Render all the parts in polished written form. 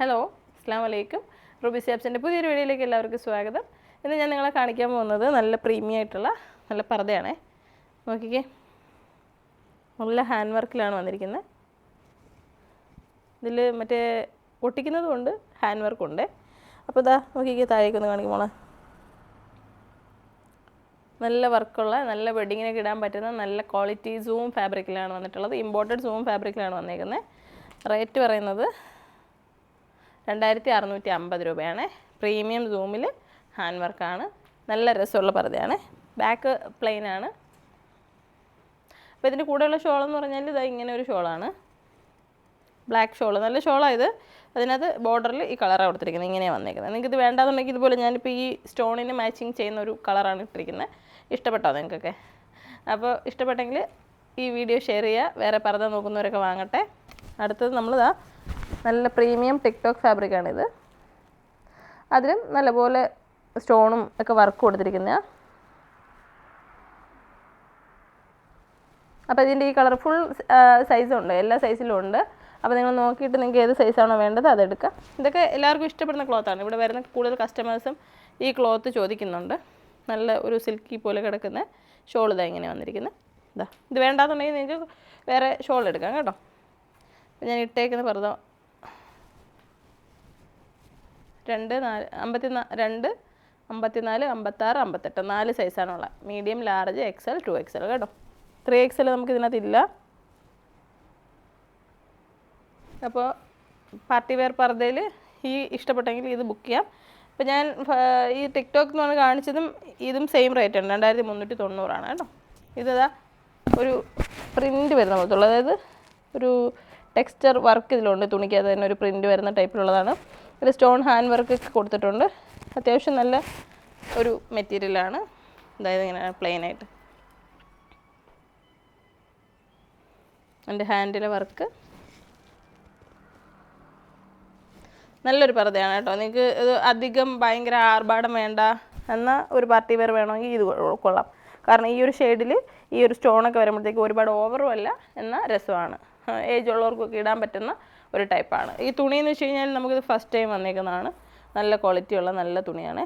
Hello, അസ്സാം വലൈക്കും. Ruby സ്യാബ്സിൻ്റെ പുതിയൊരു വീഡിയോയിലേക്ക് എല്ലാവർക്കും സ്വാഗതം. ഇന്ന് ഞാൻ നിങ്ങളെ കാണിക്കാൻ പോകുന്നത് നല്ല പ്രീമിയം ആയിട്ടുള്ള നല്ല പർദ്ദയാണേ. നോക്കിക്കേ, നല്ല ഹാൻഡ് വർക്കിലാണ് വന്നിരിക്കുന്നത്. ഇതിൽ മറ്റേ ഒട്ടിക്കുന്നതുകൊണ്ട് ഹാൻഡ് വർക്കുണ്ട്. അപ്പോൾ ഇതാ നോക്കിക്കേ, താഴേക്കൊന്ന് കാണിക്കുമ്പോൾ നല്ല വർക്കുള്ള നല്ല വെഡിങ്ങിനൊക്കെ ഇടാൻ പറ്റുന്ന നല്ല ക്വാളിറ്റി സൂം ഫാബ്രിക്കിലാണ് വന്നിട്ടുള്ളത്. ഇമ്പോർട്ടഡ് സൂം ഫാബ്രിക്കിലാണ് വന്നിരിക്കുന്നത്. റേറ്റ് പറയുന്നത് 2650 രൂപയാണ്. പ്രീമിയം സൂമിൽ ഹാൻഡ് വർക്കാണ്. നല്ല രസമുള്ള പർദ്ദയാണ്. ബാക്ക് പ്ലെയിൻ ആണ്. അപ്പോൾ ഇതിൻ്റെ കൂടെയുള്ള ഷോളെന്ന് പറഞ്ഞാൽ ഇതാ ഇങ്ങനെ ഒരു ഷോളാണ്. ബ്ലാക്ക് ഷോൾ, നല്ല ഷോളാണ് ഇത്. അതിനകത്ത് ബോർഡറിൽ ഈ കളറാണ് കൊടുത്തിരിക്കുന്നത്. ഇങ്ങനെയാണ് വന്നിരിക്കുന്നത്. നിങ്ങൾക്ക് ഇത് വേണ്ടാന്നുണ്ടെങ്കിൽ ഇതുപോലെ ഞാനിപ്പോൾ ഈ സ്റ്റോണിന് മാച്ചിങ് ചെയ്യുന്ന ഒരു കളറാണ് ഇട്ടിരിക്കുന്നത്. ഇഷ്ടപ്പെട്ടോ നിങ്ങൾക്കൊക്കെ? അപ്പോൾ ഇഷ്ടപ്പെട്ടെങ്കിൽ ഈ വീഡിയോ ഷെയർ ചെയ്യുക. വേറെ പർദ്ദ നോക്കുന്നവരൊക്കെ വാങ്ങട്ടെ. അടുത്തത് നമ്മളിതാ നല്ല പ്രീമിയം ടിക്ടോക്ക് ഫാബ്രിക്കാണിത്. അതിലും നല്ലപോലെ സ്റ്റോണും ഒക്കെ വർക്ക് കൊടുത്തിരിക്കുന്നതാണ്. അപ്പോൾ ഇതിൻ്റെ ഈ കളർ ഫുൾ സൈസുണ്ട്, എല്ലാ സൈസിലും ഉണ്ട്. അപ്പോൾ നിങ്ങൾ നോക്കിയിട്ട് നിങ്ങൾക്ക് ഏത് സൈസാണോ വേണ്ടത് അതെടുക്കാം. ഇതൊക്കെ എല്ലാവർക്കും ഇഷ്ടപ്പെടുന്ന ക്ലോത്താണ്. ഇവിടെ വരുന്ന കൂടുതൽ കസ്റ്റമേഴ്സും ഈ ക്ലോത്ത് ചോദിക്കുന്നുണ്ട്. നല്ല ഒരു സിൽക്കി പോലെ കിടക്കുന്ന ഷോൾ ഇതാ ഇങ്ങനെ വന്നിരിക്കുന്നത്. ഇതാ ഇത് വേണ്ടാന്നുണ്ടെങ്കിൽ നിങ്ങൾക്ക് വേറെ ഷോൾ എടുക്കാം കേട്ടോ. ഞാൻ ഇട്ടേക്കുന്ന പർദ്ദ 2, 52, 54, 56, 58 4 സൈസാണുള്ള. മീഡിയം, ലാർജ്, XL, 2XL കേട്ടോ. 3XL നമുക്ക് ഇതിനകത്തില്ല. അപ്പോൾ പാർട്ടി വെയർ പർദ്ദയിൽ ഈ ഇഷ്ടപ്പെട്ടെങ്കിൽ ഇത് ബുക്ക് ചെയ്യാം. അപ്പോൾ ഞാൻ ഈ ടിക്ടോക്ക് എന്ന് പറഞ്ഞ് കാണിച്ചതും ഇതും സെയിം റേറ്റാണ്, 2390 കേട്ടോ. ഇതാ ഒരു പ്രിൻറ്റ് വരുന്ന പോലത്തുള്ള, അതായത് ഒരു ടെക്സ്ചർ വർക്ക് ഇതിലുണ്ട്. തുണിക്കകത്ത് തന്നെ ഒരു പ്രിൻറ്റ് വരുന്ന ടൈപ്പിലുള്ളതാണ്. ഒരു സ്റ്റോൺ ഹാൻഡ് വർക്ക് ഒക്കെ കൊടുത്തിട്ടുണ്ട്. അത്യാവശ്യം നല്ല ഒരു മെറ്റീരിയലാണ്. അതായത് ഇങ്ങനെ പ്ലെയിനായിട്ട് എൻ്റെ ഹാൻഡിലെ വർക്ക് നല്ലൊരു പർദ്ദയാണ് കേട്ടോ. നിങ്ങൾക്ക് ഇത് അധികം ഭയങ്കര ആർഭാടം വേണ്ട എന്നാൽ ഒരു പാർട്ടി വെയർ വേണമെങ്കിൽ ഇത് കൊള്ളാം. കാരണം ഈ ഒരു ഷെയ്ഡിൽ ഈ ഒരു സ്റ്റോണൊക്കെ വരുമ്പോഴത്തേക്ക് ഒരുപാട് ഓവറും അല്ല, എന്നാൽ രസമാണ്. ഏജ് ഉള്ളവർക്കൊക്കെ ഇടാൻ പറ്റുന്ന ഒരു ടൈപ്പാണ്. ഈ തുണിയെന്ന് വെച്ച് കഴിഞ്ഞാൽ നമുക്കിത് ഫസ്റ്റ് ടൈം വന്നേക്കുന്നതാണ്. നല്ല ക്വാളിറ്റിയുള്ള നല്ല തുണിയാണ്.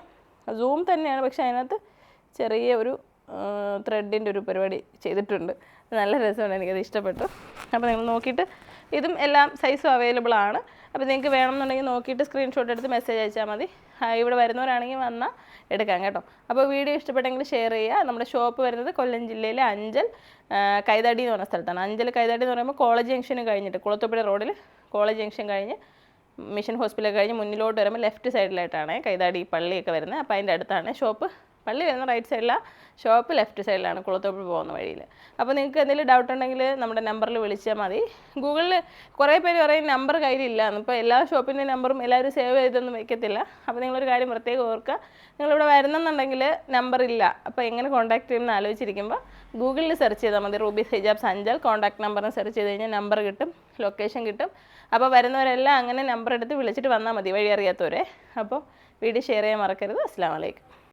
സൂം തന്നെയാണ്, പക്ഷേ അതിനകത്ത് ചെറിയ ഒരു ത്രെഡിൻ്റെ ഒരു പരിപാടി ചെയ്തിട്ടുണ്ട്. നല്ല രസമാണ്, എനിക്കത് ഇഷ്ടപ്പെട്ടു. അപ്പോൾ നിങ്ങൾ നോക്കിയിട്ട് ഇതും എല്ലാം സൈസും അവൈലബിൾ ആണ്. അപ്പോൾ നിങ്ങൾക്ക് വേണമെന്നുണ്ടെങ്കിൽ നോക്കിയിട്ട് സ്ക്രീൻഷോട്ട് എടുത്ത് മെസ്സേജ് അയച്ചാൽ മതി. ഇവിടെ വരുന്നവരാണെങ്കിൽ വന്നാൽ എടുക്കാം കേട്ടോ. അപ്പോൾ വീഡിയോ ഇഷ്ടപ്പെട്ടെങ്കിൽ ഷെയർ ചെയ്യുക. നമ്മുടെ ഷോപ്പ് വരുന്നത് കൊല്ലം ജില്ലയിലെ അഞ്ചൽ കൈതാടി എന്ന് പറഞ്ഞ സ്ഥലത്താണ്. അഞ്ചൽ കൈതാടി എന്ന് പറയുമ്പോൾ കോളേജ് ജംഗ്ഷന് കഴിഞ്ഞിട്ട്, കുളത്തൂപ്പുഴ റോഡിൽ കോളേജ് ജംഗ്ഷൻ കഴിഞ്ഞ് മിഷൻ ഹോസ്പിറ്റൽ കഴിഞ്ഞ് മുന്നിലോട്ട് വരുമ്പോൾ ലെഫ്റ്റ് സൈഡിലായിട്ടാണ് കൈതാടി പള്ളിയൊക്കെ വരുന്നത്. അപ്പോൾ അതിൻ്റെ അടുത്താണ് ഷോപ്പ്. പള്ളി വരുന്ന റൈറ്റ് സൈഡിലാണ്, ഷോപ്പ് ലെഫ്റ്റ് സൈഡിലാണ് കുളത്തൂപ്പുഴ പോകുന്ന വഴിയിൽ. അപ്പോൾ നിങ്ങൾക്ക് എന്തെങ്കിലും ഡൗട്ട് ഉണ്ടെങ്കിൽ നമ്മുടെ നമ്പറിൽ വിളിച്ചാൽ മതി. ഗൂഗിളിൽ കുറേ പേര് പറയും നമ്പർ കയ്യിലില്ല എന്ന്. ഇപ്പോൾ എല്ലാ ഷോപ്പിൻ്റെ നമ്പറും എല്ലാവരും സേവ് ചെയ്തൊന്നും വയ്ക്കത്തില്ല. അപ്പോൾ നിങ്ങളൊരു കാര്യം പ്രത്യേകം ഓർക്കുക, നിങ്ങളിവിടെ വരുന്നെന്നുണ്ടെങ്കിൽ നമ്പറില്ല. അപ്പോൾ എങ്ങനെ കോൺടാക്ട് ചെയ്യുമെന്ന് ആലോചിച്ചിരിക്കുമ്പോൾ ഗൂഗിളിൽ സെർച്ച് ചെയ്താൽ മതി. റൂബി ഹിജാബ്സ് അഞ്ചൽ കോൺടാക്ട് നമ്പറിന് സെർച്ച് ചെയ്ത് കഴിഞ്ഞാൽ നമ്പർ കിട്ടും, ലൊക്കേഷൻ കിട്ടും. അപ്പോൾ വരുന്നവരെല്ലാം അങ്ങനെ നമ്പർ എടുത്ത് വിളിച്ചിട്ട് വന്നാൽ മതി, വഴി അറിയാത്തവരെ. അപ്പോൾ വീഡിയോ ഷെയർ ചെയ്യാൻ മറക്കരുത്. അസ്സലാമു അലൈക്കും.